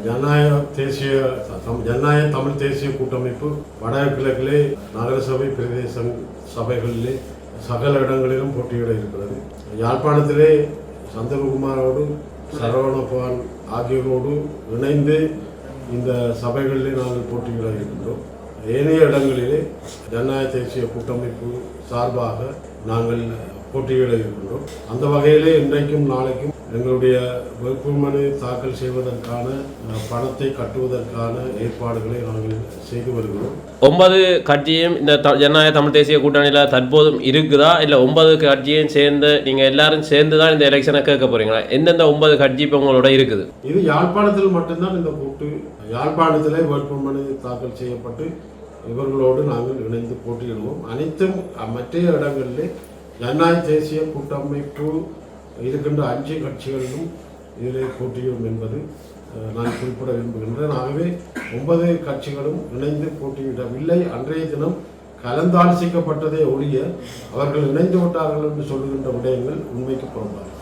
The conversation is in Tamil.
ஜனநாயக தமிழ் தேசிய கூட்டமைப்பு வடகிழக்கிலே நகரசபை பிரதேச சபைகளிலே சகல இடங்களிலும் போட்டியிட இருக்கிறது. யாழ்ப்பாணத்திலே சந்திரகுமாரோடு சரவணபவான் ஆகியோரோடு இணைந்து இந்த சபைகளிலே நாங்கள் போட்டியிட இருக்கின்றோம். ஏனைய இடங்களிலே ஜனநாயக தேசிய கூட்டமைப்பு சார்பாக நாங்கள் போட்டியிட இருக்கின்றோம். அந்த வகையிலே இன்றைக்கும் நாளைக்கும் எங்களுடைய வேட்புமனு தாக்கல் செய்வதற்கான பணத்தை கட்டுவதற்கான ஏற்பாடுகளை நாங்கள் செய்து வருகிறோம். 9 கட்சியும் இந்த ஜனநாயக தமிழ் தேசிய கூட்டணியில் தற்போதும் இருக்குதா, இல்லை 9 கட்சியும் சேர்ந்து நீங்கள் எல்லாரும் சேர்ந்து தான் இந்த எலெக்ஷனை கேட்க போறீங்களா? எந்தெந்த 9 கட்சி இப்போ உங்களோட இருக்குது? இது யாழ்ப்பாணத்தில் மட்டும்தான் இந்த கூட்டு. யாழ்ப்பாணத்திலே வேட்புமனு தாக்கல் செய்யப்பட்டு இவர்களோடு நாங்கள் இணைந்து போட்டியிடுவோம். அனைத்தும் மற்ற இடங்களிலே ஜனநாயக தேசிய கூட்டமைப்பு இருக்கின்ற 5 கட்சிகளிலும் இதிலே போட்டியிடும் என்பது நான் குறிப்பிட விரும்புகின்றேன். ஆகவே 9 கட்சிகளும் இணைந்து போட்டியிடவில்லை. அன்றைய தினம் கலந்தாலோசிக்கப்பட்டதே ஒழிய அவர்கள் இணைந்து விட்டார்கள் என்று சொல்லுகின்ற விடயங்கள் உண்மைக்கு புறம்பாகும்.